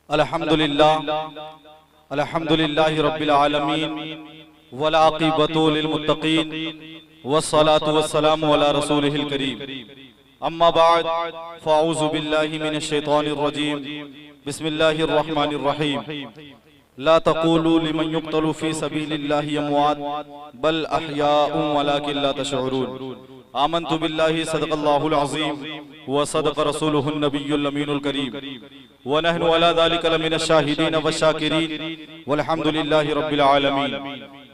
अल्हम्दुलिल्लाहि रब्बिल आलमीन वल आक़िबतु लिल मुत्तक़ीन वस्सलातु वस्सलामु अला रसूलिहिल करीम अम्मा बाद फ़अऊज़ु बिल्लाहि मिनश शैतानिर रजीम बिस्मिल्लाहिर रहमानिर रहीम ला तक़ूलू लिमन युक़्तलू फ़ी सबीलिल्लाहि अमवात बल अहयाउन वलाकिन ला तशऊरून आमन्तु बिल्लाहि सदक़ल्लाहुल अज़ीम व सदक़ रसूलुहुन नबियुल अमीनुल करीम व नहनु अला ज़ालिका लमिनश शाहिदीन वश्शाकिरीन वल्हम्दुलिल्लाहि रब्बिल आलमीन।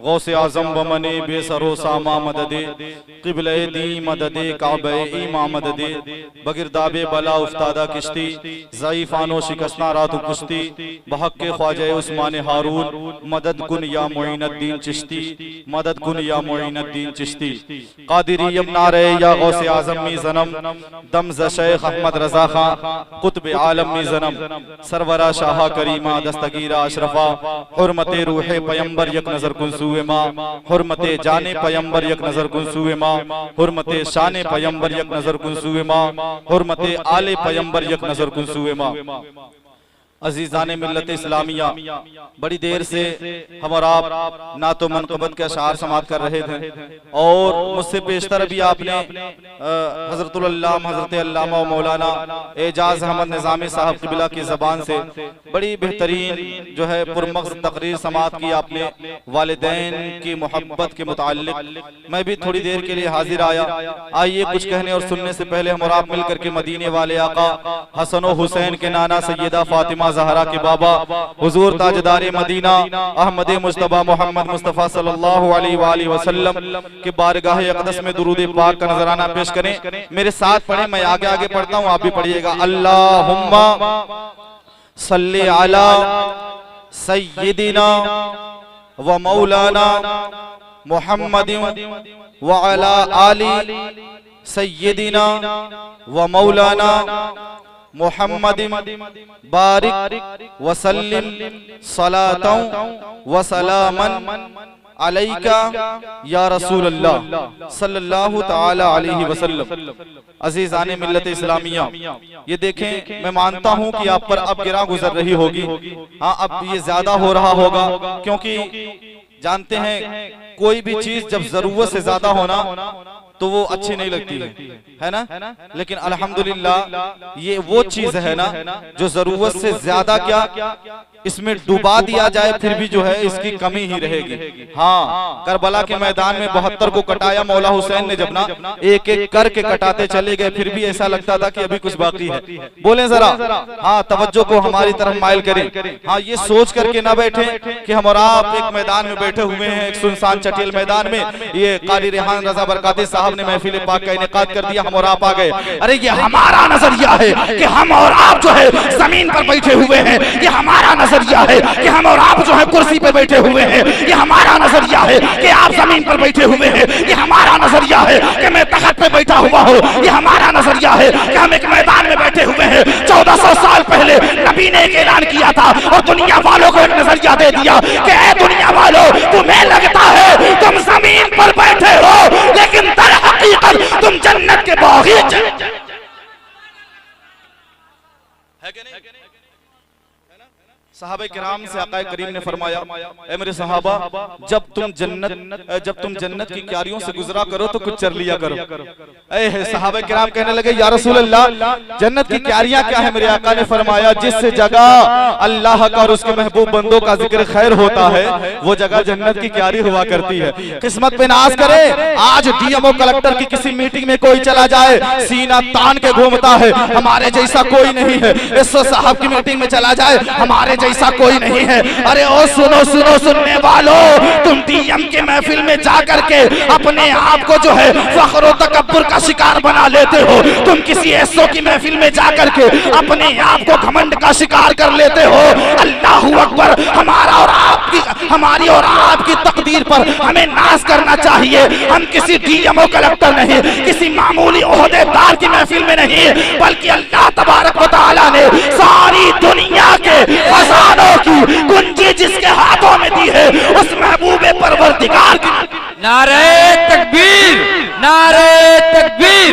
गौसे आज़म व मने बेसरो सामा मददे क़िबले दी मददे काबे ईमा मददे बगिरदाबे बला उफ्तादा किश्ती ज़ईफ़ानो शिकस्ता रातु कुश्ती बहक़्क़े ख्वाजा उस्मान हारून मदद कुन या मुईनुद्दीन चिश्ती मदद कुन या मुईनुद्दीन चिश्ती क़ादिरी यमनारे या गौसे आज़म मी ज़नम दमज़ शेख अहमद रज़ा खां क़ुत्ब आलम मी ज़नम सरवरा शाह करीमा दस्तगीरा अशरफा हुर्मते रूहे पैगंबर यक नज़र कुंसुए माँ हुर्मते जाने पैगंबर यक नज़र कुंसुए माँ हुर्मते शाने पैगंबर यक नज़र कुंसुए माँ हुर्मते आले पैगंबर यक नज़र कुंसुए माँ। अजीज़ाने मिल्लत इस्लामिया, बड़ी देर से हम और आप ना तो मनक़बत के अशार समात कर रहे थे और मुझसे पेशतर भी आपने हज़रतुल अल्लामा हज़रत अल्लामा व मौलाना एजाज़ अहमद निज़ामी साहब क़िबला की ज़बान से बड़ी बेहतरीन जो है पुरमग़ज़ तक़रीर समात की आपने वालिदैन की मोहब्बत के मुताल्लिक़। मैं भी थोड़ी देर के लिए हाजिर आया। आइए कुछ कहने और सुनने से पहले हम और आप मिल करके मदीने वाले आका हसन व हुसैन के नाना सैयदा फ़ातिमा ज़हरा के बाबा हुजूर ताजदारे मदीना अहमद मुस्तफ़ा मोहम्मद मुस्तफ़ा सल्लल्लाहु अलैहि वसल्लम के बारगाह अक़दस में दुरूद पाक का नजराना पेश करें। मेरे साथ पढ़ें, मैं आगे आगे पढ़ता हूँ, आप भी पढ़िएगा। अल्लाहुम्मा सल्ली अला सय्यिदिना व मौलाना मुहम्मदिन व अला आलि सय्यिदिना व मौलाना मुहम्मदिन बारिक वसल्लिम सलातन व सलामन अलैका या रसूल अल्लाह सल्लल्लाहु ताला अलैहि वसल्लम। अज़ीज़ाने मिल्लत इस्लामिया, ये देखें, मैं मानता हूँ कि आप पर अब गिरा गुजर रही होगी। हाँ, अब ये ज्यादा हो रहा होगा क्योंकि जानते हैं कोई भी चीज जब जरूरत से ज्यादा होना तो वो अच्छी नहीं लगती है ना। लेकिन अल्हम्दुलिल्लाह ये वो चीज है ना जो जरूरत से ज्यादा क्या इसमें डुबा दिया जाए फिर भी जो है इसकी कमी ही रहेगी। हाँ, करबला के मैदान में 72 को कटाया मौला हुसैन ने, जब ना एक एक करके कटाते चले गए फिर भी ऐसा लगता था कि अभी कुछ बाकी है। बोले जरा, हाँ, तवज्जो को हमारी तरफ माइल करें। हाँ, ये सोच करके ना बैठे कि हम और आप एक मैदान में बैठे हुए हैं, एक सुनसान चटेल मैदान में। ये कारी रेहान रजा बरकाती साहब ने महफिल पाक का इनेकाद कर दिया, हम और आप आ गए। अरे ये हमारा नजरिया है कि हम और आप जो है जमीन पर बैठे हुए हैं, ये हमारा नजरिया है कि हम और आप जो है कुर्सी पे बैठे हुए हैं, ये हमारा नजरिया है कि आप जमीन पर बैठे हुए हैं, ये हमारा नजरिया है कि मैं तख्त पे बैठा हुआ हूँ, ये हमारा नजरिया है कि हम एक मैदान में बैठे हुए हैं। 1400 साल पहले नबी ने एक ऐलान किया था और दुनिया वालों को एक नजरिया दे दिया कि ऐ दुनिया वालों, तुम्हें लगता है तुम जमीन पर बैठे हो लेकिन दर हकीकत तुम जन्नत के बागीचे है कि नहीं? सहाबा किराम से आका करीम ने फरमाया, ऐ मेरे सहाबा, जब तुम जन्नत की क्यारियों से गुजरा करो तो कुछ चर लिया करो। ऐ सहाबा किराम कहने लगे, या रसूल अल्लाह, जन्नत की क्यारियां क्या है? मेरे आका ने फरमाया, जिस जगह अल्लाह का और उसके महबूब बंदों का जिक्र खैर होता है वो जगह जन्नत की क्यारी हुआ करती है। किस्मत पे नाज करे, आज डीएमओ कलेक्टर की किसी मीटिंग में कोई चला जाए, सीना तान के घूमता है, हमारे जैसा कोई नहीं है। एसओ साहब की मीटिंग में चला जाए, हमारे ऐसा कोई नहीं है। अरे ओ सुनो सुनो सुनने वालों, तुम डीएम के महफिल में जाकर के अपने आप को जो है फख्र और तकब्बुर का शिकार बना लेते हो। तुम किसी एसओ की महफिल में जाकर के अपने आप को घमंड का शिकार कर लेते हो। अल्लाहू अकबर। हमारी और आपकी तकदीर पर हमें नाज करना चाहिए। हम किसी डीएमओ कलेक्टर नहीं, किसी मामूली ओहदेदार की महफिल में नहीं, बल्कि अल्लाह तबारक व तआला ने सारी दुनिया के खजानों की कुंजी जिसके हाथों में दी है उस महबूबे परवरदिगार की। नारे तकबीर, नारे तकबीर,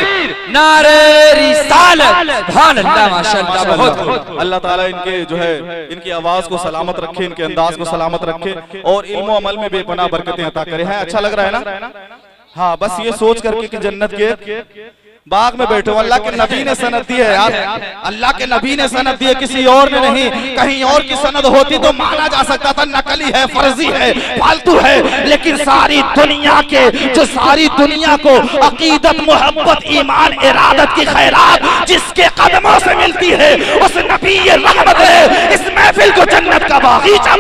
नारे रिसालत। माशाअल्लाह बहुत अल्लाह ताला इनके जो है इनकी आवाज को सलामत रखे, इनके अंदाज को सलामत रखे और इल्म अमल में बेपनाह बरकतें अता करे। है अच्छा लग रहा है ना? हाँ, बस ये सोच करके कि जन्नत के बाग में बैठो। अल्लाह के नबी ने सनद दी है यार, अल्लाह के नबी ने सनद दी है, किसी और ने नहीं। कहीं और की सनद होती तो माना जा सकता था नकली है, फर्जी है, फालतू है, लेकिन सारी दुनिया के जो सारी दुनिया को अकीदत, मोहब्बत, ईमान, इरादत की खैरात जिसके कदमों से मिलती है उस नबी ये रहमत है। इस महफिल को जन्नत का बागीचा,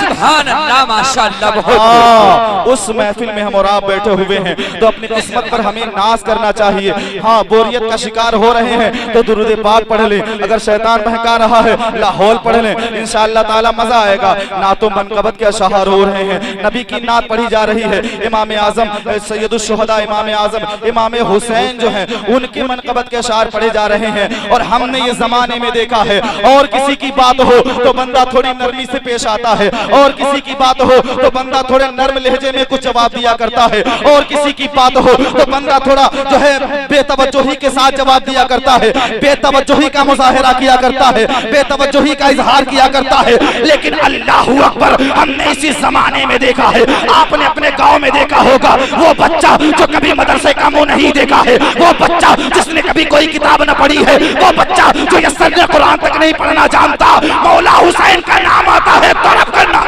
सुभान अल्लाह माशाअल्लाह बहुत। उस महफिल में हम और आप बैठे हुए हैं तो अपनी किस्मत पर हमें नाज करना चाहिए। हाँ, बोरियत का शिकार हो रहे हैं तो दुरूद पाक पढ़ लें, अगर शैतान बहका रहा है लाहौल पढ़ लें, इंशाअल्लाह ताला मजा आएगा। नातों मनकबत के अशआर हो रहे हैं, नबी की नात पढ़ी जा रही है। इमाम आजम सैयदुश शुहदा इमाम आजम इमाम हुसैन जो हैं उनकी मनकबत के अशआर पढ़े जा रहे हैं। और हमने ये जमाने में देखा है और किसी की बात हो तो बंदा थोड़ी नरमी से पेश आता है, और किसी की बात हो तो बंदा थोड़े नर्म लहजे में कुछ जवाब दिया करता है, और किसी की बात हो तो बंदा थोड़ा जो है बेतवज्जोही के साथ जवाब दिया करता है, बेतवज्जोही का मुजाहिरा किया करता है, बेतवज्जोही का इजहार किया करता है। लेकिन अल्लाहू अकबर, हमने इसी जमाने में देखा है, आपने अपने गांव में देखा होगा, वो बच्चा जो कभी मदरसे का मुंह नहीं देखा है, वो बच्चा जिसने कभी कोई किताब न पढ़ी है, वो बच्चा जो यस्सर कुरान तक नहीं पढ़ना जानता, मौला हुसैन का नाम आता है तड़प करना।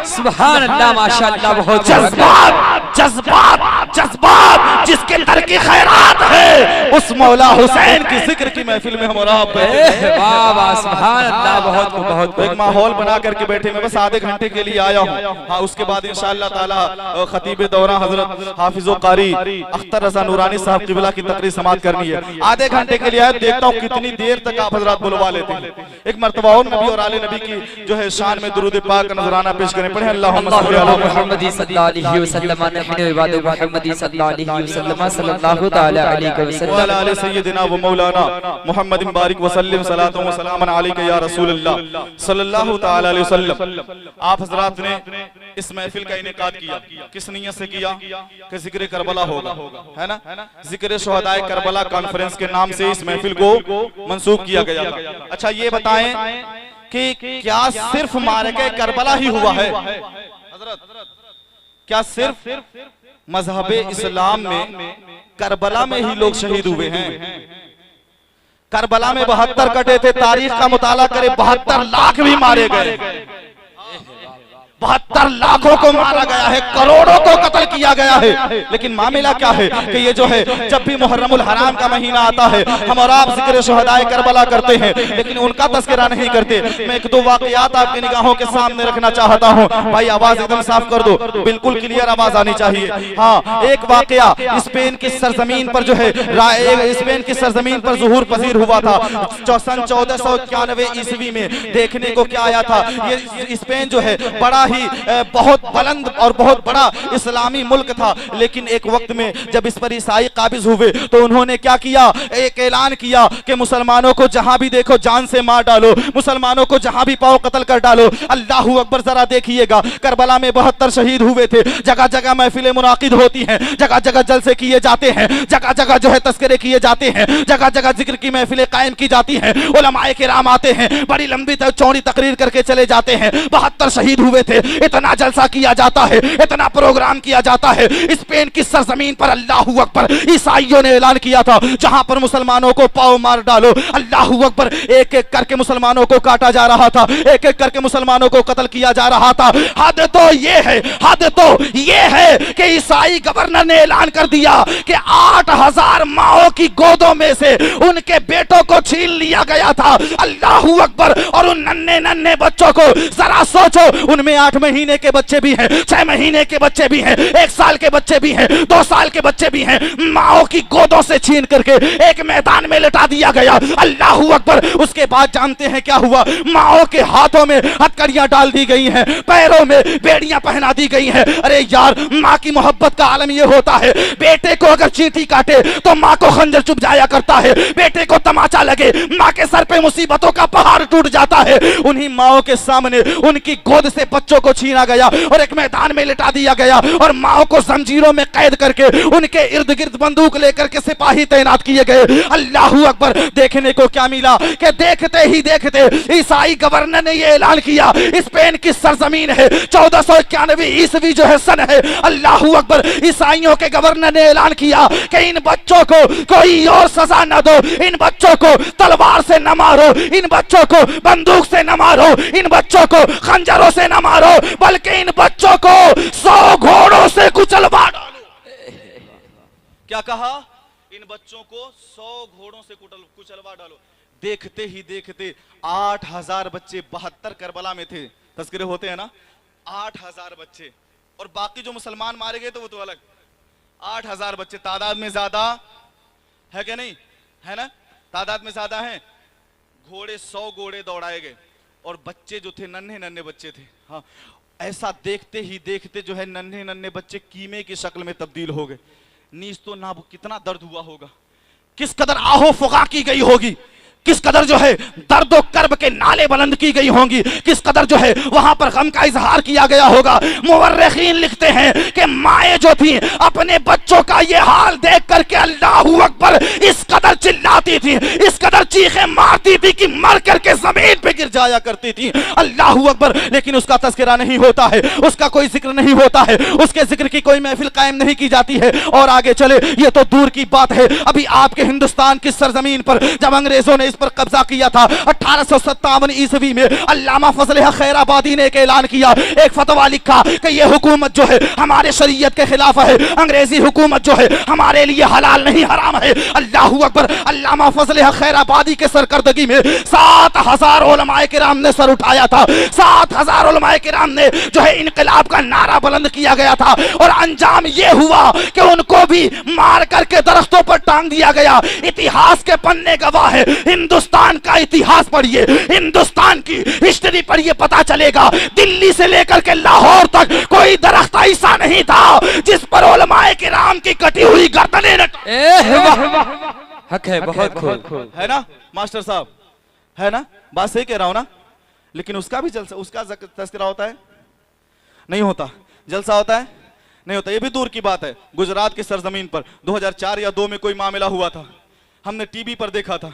सुभान अल्लाह माशाअल्लाह बहुत। जज्बात जज्बात जज्बात जिसके दर की खैरात है उस मौला हुसैन की जिक्र की महफिल में हम और आप सुभान अल्लाह बहुत बहुत। एक माहौल बना करके बैठे, मैं बस आधे घंटे के लिए आया हूँ। हाँ, उसके बाद इंशाअल्लाह ताला खतीब दौरा हजरत हाफिज कारी अख्तर रजा नूरानी साहब किबला की तकरीर समाप्त करनी है। आधे घंटे के लिए आया, देखता हूँ कितनी देर तक आप हजरात बुलवा लेते हैं। एक मर्तबा और नबी और आले नबी की जो है शान में दुरूद पाक का नजराना पेश करें। पढ़े अल्लाहुम्मा सल्ली अला मुहम्मद सल्लल्लाहु अलैहि वसल्लम नहनु इबादु मुहम्मद सल्लल्लाहु अलैहि वसल्लम सल्लल्लाहु तआला अलैहि वसल्लम व अला सय्यिदिना व मौलाना मुहम्मद बारिक व सल्लिम सलातु व सलामन अलैका या रसूलल्लाह सल्लल्लाहु तआला अलैहि वसल्लम। आप हजरात ने इस महफिल का इनेकाद किया, किस नियत से किया कि जिक्र करबला होगा, है ना? जिक्र शुहदाए करबला कॉन्फ्रेंस के नाम से इस महफिल को मंसूब किया गया था। अच्छा, ये बताएं कि क्या सिर्फ मारके करबला ही हुआ है? क्या सिर्फ मजहबे इस्लाम में करबला में ही लोग शहीद हुए हैं? करबला में 72 कटे थे, तारीख का मुताला करे 72 लाख भी मारे गए, 72 लाखों को मारा गया है, करोड़ों को कत्ल किया गया है। लेकिन मामला क्या है कि ये जो है जब भी मुहर्रमुल हराम का महीना आता है हम और आप जिक्र शुहदाए करबला करते हैं, लेकिन उनका तज़किरा नहीं करते। मैं एक दो वाक़यात आपकी निगाहों के सामने रखना चाहता हूँ। भाई आवाज एकदम साफ कर दो, बिल्कुल क्लियर आवाज आनी चाहिए। हाँ, एक वाक़या स्पेन की सरजमीन पर जो है स्पेन की सरजमीन पर ज़ुहूर पजीर हुआ था सन 1491 ईस्वी में। देखने को क्या आया था, ये स्पेन जो है बड़ा ही बहुत बुलंद और बहुत बड़ा इस्लामी मुल्क था, लेकिन एक वक्त में जब इस पर ईसाई काबिज हुए तो उन्होंने क्या किया, एक ऐलान किया कि मुसलमानों को जहां भी देखो जान से मार डालो, मुसलमानों को जहां भी पाओ कत्ल कर डालो। अल्लाहू अकबर, जरा देखिएगा, करबला में 72 शहीद हुए थे। जगह जगह महफिलें मुनाकिद होती हैं, जगह जगह जलसे किए जाते हैं, जगह जगह जो है तस्करे किए जाते हैं, जगह जगह जिक्र की महफिलें कायम की जाती हैं, उलमाए किराम आते हैं, बड़ी लंबी चौड़ी तकरीर करके चले जाते हैं। 72 शहीद हुए थे, इतना जलसा किया जाता है, इतना प्रोग्राम किया जाता है। स्पेन की सरजमीन पर अल्लाहू अकबर ईसाइयों ने ऐलान किया था जहां पर मुसलमानों को पाओ मार डालो। अल्लाहू अकबर, एक एक करके मुसलमानों को काटा जा रहा था, एक एक करके मुसलमानों को कत्ल किया जा रहा था। हद तो ये है, हद तो ये है कि ईसाई गवर्नर ने ऐलान कर दिया कि 8000 माओं की गोदों में से उनके बेटों को छीन लिया गया था। अल्लाहू अकबर, और उन नन्हे नन्हे बच्चों को जरा सोचो, उनमें 8 महीने के बच्चे भी हैं, 6 महीने के बच्चे भी हैं, 1 साल के बच्चे भी हैं, 2 साल के बच्चे भी हैं। माओ की गोदों से छीन करके एक मैदान में लिटा दिया गया। अल्लाहू अकबर, उसके बाद जानते हैं क्या हुआ? माओ के हाथों में हथकड़ियां डाल दी गई हैं, पैरों में बेड़ियां पहना दी गई हैं। अरे यार, माँ की मोहब्बत का आलम यह होता है, बेटे को अगर चींटी काटे तो माँ को खंजर चुभ जाया करता है, बेटे को तमाचा लगे माँ के सर पे मुसीबतों का पहाड़ टूट जाता है। उन्हीं माओ के सामने उनकी गोद से बच्चों बच्चों को छीना गया और एक मैदान में लिटा दिया गया और माओ को जंजीरों में कैद करके उनके इर्द गिर्द बंदूक लेकर के सिपाही तैनात किए गए। अल्लाहू अकबर। देखने को क्या मिला कि देखते ही देखते ईसाई गवर्नर ने यह ऐलान किया, स्पेन की सरजमीन है, 1491 ईस्वी जो है सन है। अल्लाहू अकबर। ईसाइयों के गवर्नर ने ऐलान किया कि इन बच्चों को कोई और सजा न दो, इन बच्चों को तलवार से न मारो, इन बच्चों को बंदूक से न मारो, इन बच्चों को खंजरों से न मारो, बल्कि इन बच्चों को 100 घोड़ों से कुचलवा डालो। क्या कहा? इन बच्चों को 100 घोड़ों से कुचलवा डालो। देखते ही देखते 8000 बच्चे 72 करबला में थे, तस्करे होते हैं ना, 8000 बच्चे, और बाकी जो मुसलमान मारे गए तो वो तो अलग। 8000 बच्चे तादाद में ज्यादा है कि नहीं है ना, तादाद में ज्यादा है। घोड़े 100 घोड़े दौड़ाए गए और बच्चे जो थे नन्हे नन्हे बच्चे थे। हाँ, ऐसा देखते ही देखते जो है नन्हे नन्हे बच्चे कीमे की शक्ल में तब्दील हो गए। नीज तो ना, कितना दर्द हुआ होगा, किस कदर आहो फुगा की गई होगी, किस कदर जो है दर्द और कर्ब के नाले बुलंद की गई होंगी, किस कदर जो है वहां पर गम का इजहार किया गया होगा। मुवर्रिखीन लिखते हैं कि माएँ जो थी अपने बच्चों का ये हाल देख करके अल्लाहू अकबर इस कदर चिल्लाती थी, इस कदर चीखें मारती थी कि मर करके जमीन पे गिर जाया करती थी। अल्लाहू अकबर। लेकिन उसका तज़किरा नहीं होता है, उसका कोई जिक्र नहीं होता है, उसके जिक्र की कोई महफिल कायम नहीं की जाती है। और आगे चले, ये तो दूर की बात है, अभी आपके हिंदुस्तान की सरजमीन पर जब अंग्रेजों ने पर कब्जा किया था 1857 ईस्वी में, अल्लामा फजल हक खैराबादी ने एक ऐलान किया, एक फतवा लिखा कि यह हुकूमत जो है हमारे शरीयत के खिलाफ है, अंग्रेजी हुकूमत जो है हमारे लिए हलाल नहीं हराम है। अल्लाहू अकबर। अल्लामा फजल हक खैराबादी के सरकर्दगी में 7000 उलमाए किराम ने सर उठाया था, 7000 उलमाए किराम ने जो है इनकलाब का नारा बुलंद किया गया था और अंजाम यह हुआ कि उनको भी मार करके दरख्तों पर टांग दिया गया। इतिहास के पन्ने गवाह है, हिंदुस्तान का इतिहास पढ़िए, हिंदुस्तान की हिस्ट्री पढ़िए, पता चलेगा दिल्ली से लेकर के लाहौर तक कोई दरख्त ऐसा नहीं था जिस पर उलमाए किराम की कटी हुई गर्दनें हक है, बहुत खूब है ना मास्टर साहब, है ना, बात सही कह रहा हूं ना। लेकिन उसका भी जलसा, उसका तज़किरा होता है नहीं होता, जलसा होता है नहीं होता। ये भी दूर की बात है। गुजरात की सरजमीन पर 2004 या 2 में कोई मामला हुआ था, हमने टीवी पर देखा था,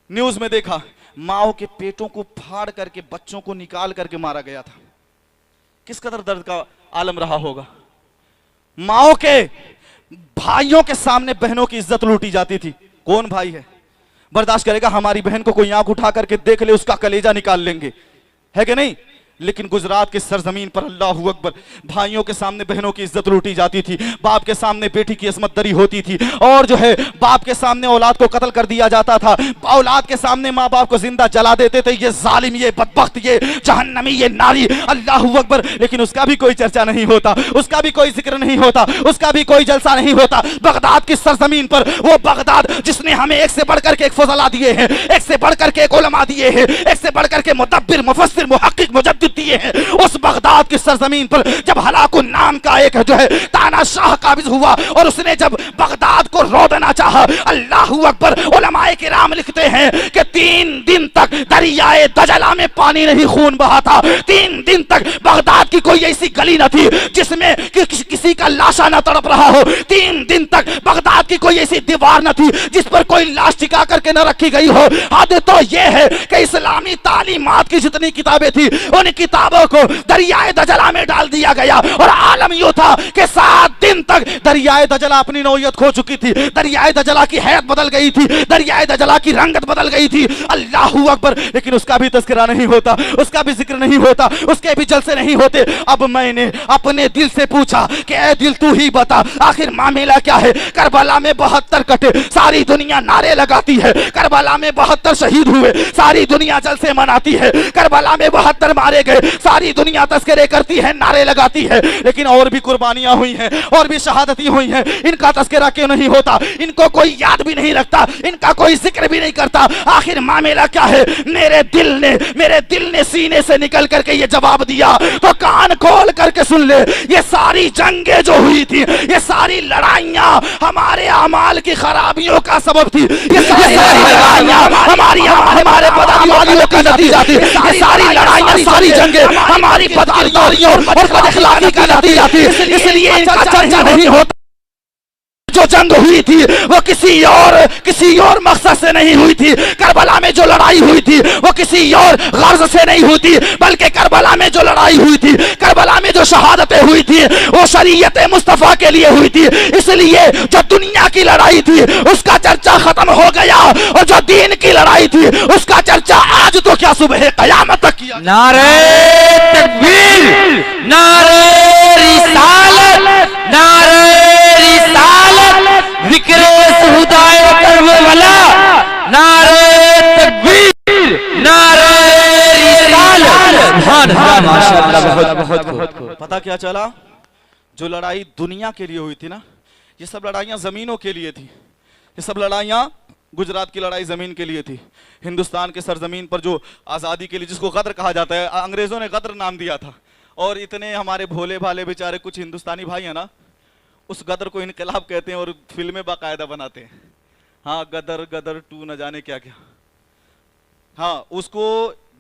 न्यूज में देखा, माओ के पेटों को फाड़ करके बच्चों को निकाल करके मारा गया था। किस कदर दर्द का आलम रहा होगा। माओ के भाइयों के सामने बहनों की इज्जत लूटी जाती थी। कौन भाई है बर्दाश्त करेगा? हमारी बहन को कोई आंख उठा करके देख ले, उसका कलेजा निकाल लेंगे, है कि नहीं। लेकिन गुजरात की सरजमीन पर अल्लाहू अकबर, भाइयों के सामने बहनों की इज्जत लूटी जाती थी, बाप के सामने बेटी की इस्मत दरी होती थी, और जो है बाप के सामने औलाद को कत्ल कर दिया जाता था, औलाद के सामने माँ बाप को जिंदा जला देते थे। ये जालिम, ये बदबख्त, ये जहन्नमी, ये नारी। अल्लाहू अकबर। लेकिन उसका भी कोई चर्चा नहीं होता, उसका भी कोई जिक्र नहीं होता, उसका भी कोई जलसा नहीं होता। बगदाद की सरजमीन पर, वो बगदाद जिसने हमें एक से बढ़कर के एक फजला दिए हैं, एक से बढ़कर के एक उलमा दिए हैं, एक से बढ़कर के मुदब्बिर, मुफस्सिर, मुहक्किक, मुजद्दिद दिए हैं, उस बगदाद की सरजमीन पर जब हलाकुन नाम का एक जो है तानाशाह काबिज हुआ और उसने जब बगदाद को रो देना चाहा, अल्लाहू अकबर, उलमाए किराम लिखते हैं कि 3 दिन तक दरियाए दजला में पानी नहीं खून बहा था। 3 दिन तक बगदाद की कोई ऐसी गली न थी जिसमें किसी का लाशा न तड़प रहा हो। 3 दिन तक बगदाद की कोई ऐसी दीवार न थी जिस पर कोई लाश टिका करके न रखी गई हो। हद तो यह है कि इस्लामी तालीमात की जितनी किताबें थी, उन किताबों को दरियाए दजला में डाल दिया गया और आलम यूं था कि 7 दिन तक दरियाए दजला अपनी नौयत खो चुकी थी, दरियाए दजला की हैत बदल गई थी, दरियाए दजला की रंगत बदल गई थी। अल्लाहू अकबर। लेकिन उसका भी तज़किरा नहीं होता, उसका भी जिक्र नहीं होता, उसके भी जलसे नहीं होते। अब मैंने अपने दिल से पूछा कि ऐ दिल तू ही बता, आखिर मामला क्या है। करबला में 72 कटे, सारी दुनिया नारे लगाती है। करबला में 72 शहीद हुए, सारी दुनिया जलसे मनाती है। करबला में 72 मारे गए, सारी दुनिया तस्करे करती है, नारे लगाती है। लेकिन और भी कुर्बानियां हुई हैं, और भी शहादती हुई हैं, इनका तस्करा क्यों नहीं होता? इनको कोई याद भी नहीं रखता, इनका कोई जिक्र भी नहीं करता। आखिर मामला क्या है? मेरे दिल ने सीने से निकल करके ये जवाब दिया, तो कान खोल करके सुन ले। ये सारी जंगें जो हुई थी, ये सारी लड़ाइयां हमारे अमाल की खराबियों का सबब थी। ये सारी लड़ाइयां हमारे बदअमालियों का नतीजा थी। ये सारी लड़ाइयां, सारी जंगे हमारी बदकिरदारियों और बदअखलाकी का नतीजा थी, इसलिए इनका चर्चा नहीं होता। जो जंग हुई थी वो किसी और मकसद से नहीं हुई थी। करबला में जो लड़ाई हुई थी वो किसी और गर्ज से नहीं हुई थी, बल्कि करबला में जो लड़ाई हुई थी, करबला में जो शहादतें हुई थी वो शरीयत मुस्तफा के लिए हुई थी। इसलिए जो दुनिया की लड़ाई थी उसका चर्चा खत्म हो गया, और जो दीन की लड़ाई थी उसका चर्चा आज तो क्या सुबह क़यामत तक किया। नारे तकबीर, नारे रिसालत, नारे रिसालत, जिक्र सुहदाए करबला, नारे तकबीर, नारे रिसालत। सुभान अल्लाह, माशाअल्लाह, बहुत पता क्या चला? जो लड़ाई दुनिया के लिए हुई थी ना, ये सब लड़ाइयाँ जमीनों के लिए थी। ये सब लड़ाइयाँ, गुजरात की लड़ाई जमीन के लिए थी, हिंदुस्तान के सरजमीन पर जो आज़ादी के लिए, जिसको गद्र कहा जाता है, अंग्रेजों ने गद्र नाम दिया था। और इतने हमारे भोले भाले बेचारे कुछ हिंदुस्तानी भाई हैं ना, उस गदर को इनकलाब कहते हैं और फिल्में बाकायदा बनाते हैं। हाँ, गदर गदर 2 न जाने क्या क्या। हाँ, उसको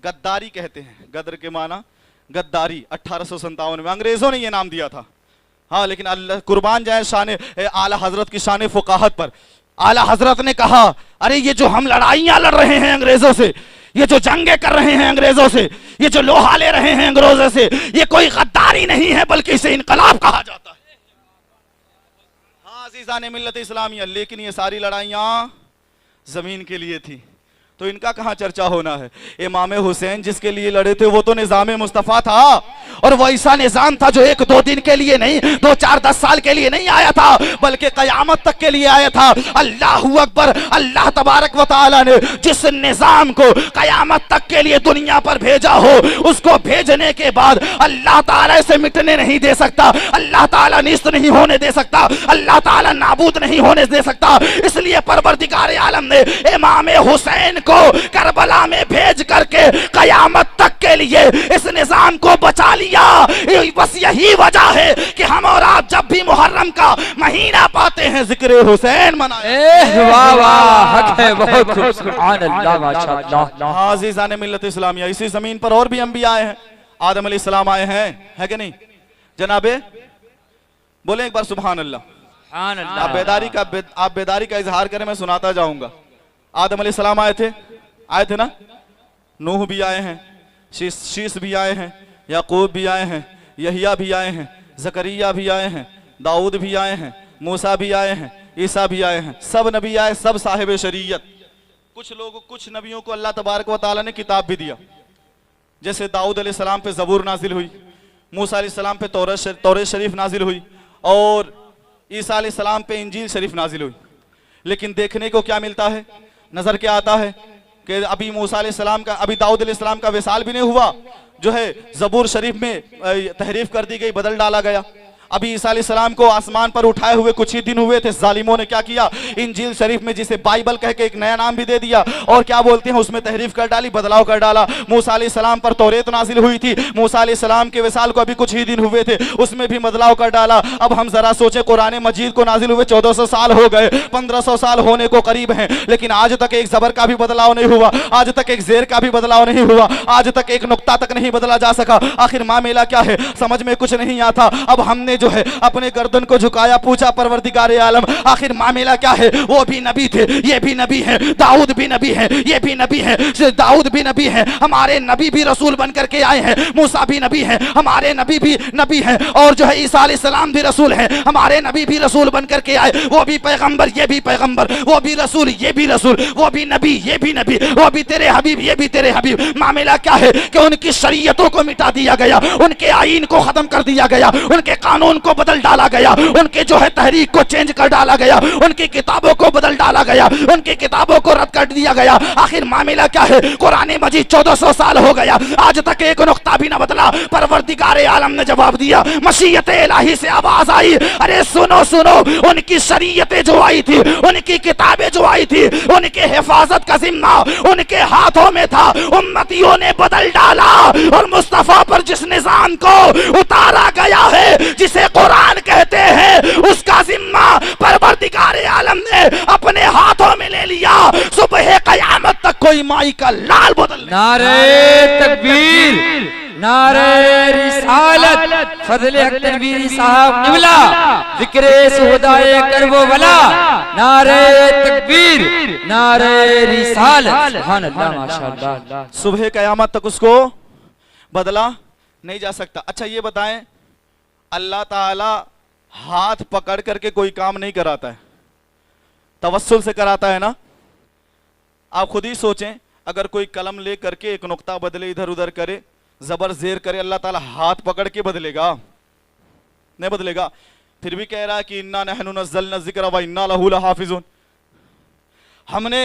गद्दारी कहते हैं। गदर के माना गद्दारी। 1857 में अंग्रेजों ने ये नाम दिया था। हाँ, लेकिन अल्लाह कुर्बान जाए शान आला हजरत की शान फुकाहत पर। आला हजरत ने कहा, अरे ये जो हम लड़ाइयाँ लड़ रहे हैं अंग्रेजों से, ये जो जंगे कर रहे हैं अंग्रेजों से, ये जो लोहा ले रहे हैं अंग्रेजों से, ये कोई गद्दारी नहीं है, बल्कि इसे इनकलाब कहा जाता है। हाँ अज़ीज़ान मिल्लत इस्लामिया, लेकिन ये सारी लड़ाइयाँ जमीन के लिए थी, तो इनका कहाँ चर्चा होना है। इमाम हुसैन जिसके लिए लड़े थे वो तो निज़ाम मुस्तफ़ा था, और वो ऐसा निज़ाम था जो 1-2 दिन के लिए नहीं, 2-4-10 साल के लिए नहीं आया था, बल्कि क़यामत तक के लिए आया था। अल्लाहु अकबर। अल्लाह तबारक व तआला ने जिस निज़ाम को क़यामत तक के लिए दुनिया पर भेजा हो, उसको भेजने के बाद अल्लाह ताला इसे मिटने नहीं दे सकता, अल्लाह ताला निस्त नहीं होने दे सकता, अल्लाह ताला नाबूद नहीं होने दे सकता। इसलिए परवरदिगार आलम ने इमाम हुसैन को करबला में भेज करके क़यामत तक के लिए इस निज़ाम को बचा लिया। बस यही वजह है कि हम और आप जब भी मुहर्रम का महीना पाते हैं जिक्र हुसैन मनाए। वाह वाह, हक है, बहुत खूब, सुभान अल्लाह, माशाअल्लाह। अज़ीज़ान मिल्लत इस्लामिया, इसी जमीन पर और भी अंबिया आए हैं। आदम अलैहिस्सलाम आए हैं, है कि नहीं जनाबे? बोले एक बार सुभान अल्लाह। सुभान अल्लाह। आप बेदारी का इजहार करें, मैं सुनाता जाऊंगा। आदम अलैहिस्सलाम आए थे ना, नूह भी आए हैं, शीश भी आए हैं, याकूब भी आए हैं, यहिया भी आए हैं, ज़करिया भी आए हैं, दाऊद भी आए हैं, मूसा भी आए हैं, ईसा भी आए हैं। सब नबी आए, सब साहिब शरीयत। कुछ नबियों को अल्लाह तबारक व तआला ने किताब भी दिया, जैसे दाऊद अलैहिस्सलाम पे ज़बूर नाजिल हुई, मूसा अलैहिस्सलाम पे तौरात शरीफ नाजिल हुई, और ईसा अलैहिस्सलाम पे इंजील शरीफ नाजिल हुई। लेकिन देखने को क्या मिलता है, नजर क्या आता है कि अभी मूसा अलैहिस्सलाम का, अभी दाऊद अलैहिस्सलाम का विसाल भी नहीं हुआ, जो है ज़बूर शरीफ में तहरीफ कर दी गई, बदल डाला गया। अभी ईसा अलैहिस्सलाम को आसमान पर उठाए हुए कुछ ही दिन हुए थे, जालिमों ने क्या किया, इंजील शरीफ में जिसे बाइबल कह के एक नया नाम भी दे दिया, और क्या बोलते हैं उसमें तहरीफ कर डाली, बदलाव कर डाला। मूसा अलैहिस्सलाम पर तौरात नाजिल हुई थी, मूसा अलैहिस्सलाम के विसाल को अभी कुछ ही दिन हुए थे, उसमें भी बदलाव कर डाला। अब हम जरा सोचे, कुरान मजीद को नाजिल हुए 1400 साल हो गए, 1500 साल होने को करीब हैं, लेकिन आज तक एक ज़बर का भी बदलाव नहीं हुआ, आज तक एक ज़ेर का भी बदलाव नहीं हुआ, आज तक एक नुक्ता तक नहीं बदला जा सका। आखिर मामला क्या है, समझ में कुछ नहीं आता। अब हमने जो है अपने गर्दन को झुकाया, पूछा परवरदिगार आलम आखिर मामला क्या है। वो भी नबी थे, ये भी नबी है, दाऊद भी नबी है, ये भी नबी है, दाऊद भी नबी है, हमारे नबी भी रसूल बन करके आए हैं, मूसा भी नबी है, हमारे नबी भी नबी है, और जो है ईसा अलैहिस्सलाम भी रसूल है, हमारे नबी भी रसूल बन करके आए, वो भी पैगंबर, ये भी पैगंबर, वो भी रसूल, ये भी रसूल, वो भी नबी, ये भी नबी, वो भी तेरे हबीब, ये भी तेरे हबीब। मामला क्या है कि उनकी शरीयतों को मिटा दिया गया, उनके आईन को खत्म कर दिया गया, उनके कानून को बदल डाला गया, उनके जो है तहरीक को चेंज कर डाला गया, उनकी किताबों को बदल डाला गया, उनकी किताबों को रद्द कर दिया गया। आखिर मामला क्या है, कुरान मजीद 1400 साल हो गया, आज तक एक नुक्ता भी न बदला। परवरदिगार आलम ने जवाब दिया, मशीयत इलाही से आवाज आई, अरे सुनो सुनो, उनकी शरीयतें जो आई थी, उनकी किताबें जो आई थी, उनके हिफाजत का जिम्मा उनके हाथों में था, उम्मतियों ने बदल डाला, और मुस्तफा पर जिस निजाम को उतारा गया है, जिसे कुरान कहते हैं, उसका जिम्मा परवरदिगार आलम ने अपने हाथों में ले लिया। सुबह क़यामत तक कोई माई का लाल बदल। नारे तकबीर, नारे रिसालत फजल हक तनवीरी साहब निवला जिक्र सुहदाए करबो वला नारे तकबीर नारे रिसालत सुभान अल्लाह माशाअल्लाह। सुबह कयामत तक उसको बदला नहीं जा सकता। अच्छा ये बताएं, अल्लाह ताला हाथ पकड़ करके कोई काम नहीं कराता है, तवस्सुल से कराता है ना। आप खुद ही सोचें, अगर कोई कलम ले करके एक नुक्ता बदले, इधर उधर करे, जबर जेर करे, अल्लाह ताला हाथ पकड़ के बदलेगा? नहीं बदलेगा। फिर भी कह रहा है कि इन्ना नहनु नज़्ज़लना ज़िक्र व इन्ना लहू लहाफ़िज़ून। हमने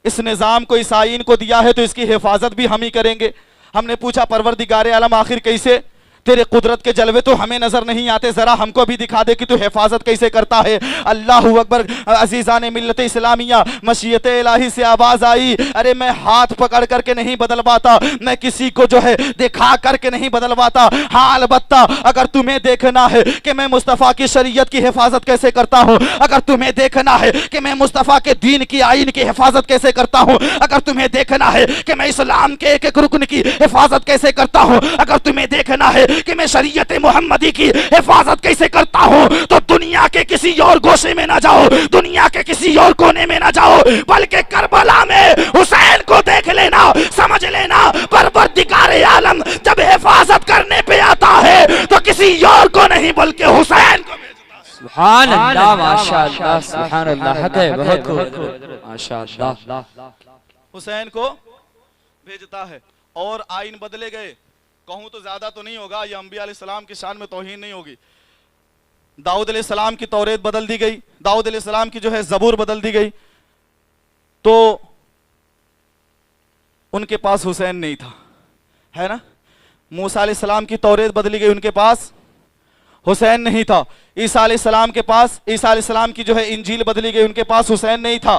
इस निज़ाम को, इस आईन को दिया है तो इसकी हिफाजत भी हम ही करेंगे। हमने पूछा परवरदिगारे आलम आखिर कैसे? तेरे कुदरत के जलवे तो हमें नजर नहीं आते, जरा हमको भी दिखा दे कि तू हिफाजत कैसे करता है। अल्लाहु अकबर। अजीजान मिल्लत इस्लामिया, मशीयत इलाही से आवाज आई, अरे मैं हाथ पकड़ करके नहीं बदलवाता, मैं किसी को जो है दिखा करके नहीं बदलवाता। हाँ अलबत्ता अगर तुम्हें देखना है कि मैं मुस्तफ़ा की शरीयत की हिफाजत कैसे करता हूँ, अगर तुम्हें देखना है कि मैं मुस्तफ़ा के दीन की आईन की हिफाजत कैसे करता हूँ, अगर तुम्हें देखना है कि मैं इस्लाम के एक एक रुकन की हिफाजत कैसे करता हूँ, अगर तुम्हें देखना है कि मैं शरीयत मोहम्मदी की हिफाजत कैसे करता हूं, तो दुनिया के किसी और गोशे में ना जाओ, दुनिया के किसी और कोने में ना जाओ, बल्कि करबला में हुसैन को देख लेना, समझ लेना परवरदिगारे आलम जब हिफाजत करने पे आता है तो किसी और को नहीं बल्कि हुसैन को भेजता है। सुभान अल्लाह माशाअल्लाह सुभान अल्लाह हक है बहुत खूब माशाअल्लाह। हुसैन को भेजता है और आइन बदले गए। कहूं तो ज्यादा तो नहीं होगा, ये अंबिया अलैहिस्सलाम की शान में तौहीन नहीं होगी। दाऊद अलैहिस्सलाम की तौरेत बदल दी गई, दाऊद अलैहिस्सलाम की जो है ज़बूर बदल दी गई, तो उनके पास हुसैन नहीं था, है ना। मूसा अलैहिस्सलाम की तौरेत बदली गई, उनके पास हुसैन नहीं था। ईसा अलैहिस्सलाम के पास, ईसा अलैहिस्सलाम की जो है इंजील बदली गई, उनके पास हुसैन नहीं था।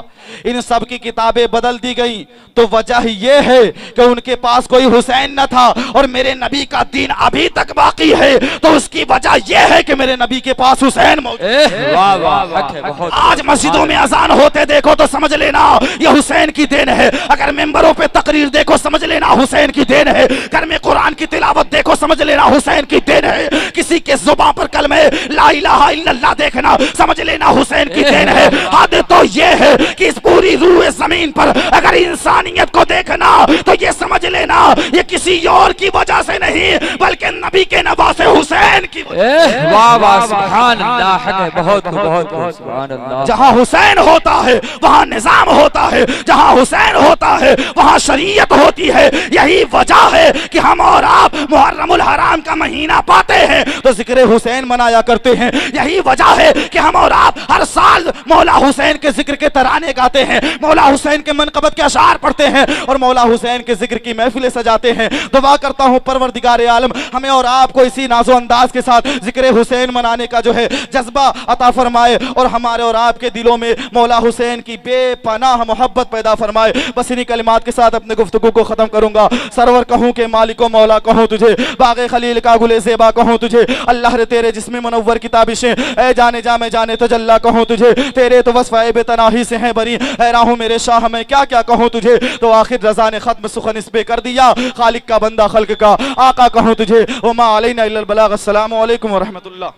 इन सब की किताबें बदल दी गई, तो वजह यह है कि उनके पास कोई हुसैन न था और मेरे नबी का दीन अभी तक बाकी है, तो उसकी वजह यह है कि मेरे नबी के पास हुसैन मौजूद है। वाह वाह। आज मस्जिदों में अजान होते देखो तो समझ लेना ये हुसैन की देन है। अगर मेंबरों पे तकरीर देखो समझ लेना हुसैन की देन है। घर में कुरान की तिलावत देखो समझ लेना हुसैन की देन है। किसी के जुबान पर कलमे ला इलाहा इल्लल्लाह देखना समझ लेना हुसैन की देन है। हद तो ये है कि इस पूरी रूह जमीन पर अगर इंसानियत को देखना तो ये समझ लेना ये किसी और की वजह से नहीं बल्कि नबी के नवासे हुसैन की वजह। वाह वाह सुभान अल्लाह हक है बहुत बहुत सुभान अल्लाह। जहां हुसैन होता है वहां निजाम होता है, जहां हुसैन होता है वहां शरीयत होती है। यही वजह है कि हम और आप मुहर्रमुल हराम का महीना पाते हैं तो जिक्र हुसैन मनाया करते हैं। यही वजह है कि हम और आप हर साल मौला हुसैन के जिक्र के तराने गाते हैं, मौला हुसैन के मनकबत के अशार पढ़ते हैं और मौला हुसैन के जिक्र की महफिलें सजाते हैं। दुआ करता हूं परवरदिगार आलम हमें और आपको इसी नाजो अंदाज के साथ जिक्र हुसैन मनाने का जो है जज्बा अता फरमाए और हमारे और आपके दिलों में मौला हुसैन की बेपनाह मोहब्बत पैदा फरमाए। बस इन्हीं कलिमात के साथ अपने गुफ्तगू को खत्म करूंगा। सरवर कहूं के मालिको मौला कहूं तुझे, बागे खलील का गुले ज़ेबा कहूं तुझे, अल्लाह रे तेरे जिस्म मुनव्वर की ताबिशें, ऐ जाने जा मैं जाने तजल्ला कहूं तुझे, तेरे तो वस्फ़ बेतनाही से हैं बरी, हैरान हूं मेरे शाह मैं क्या क्या कहूं तुझे। तो आखिर रज़ा ने खत्म सुखन इस पे कर दिया, खालिक का बंदा खल्क का आका कहूं तुझे। वमा अलैना इल्लल बलाग। अस्सलामु अलैकुम व रहमतुल्लाह।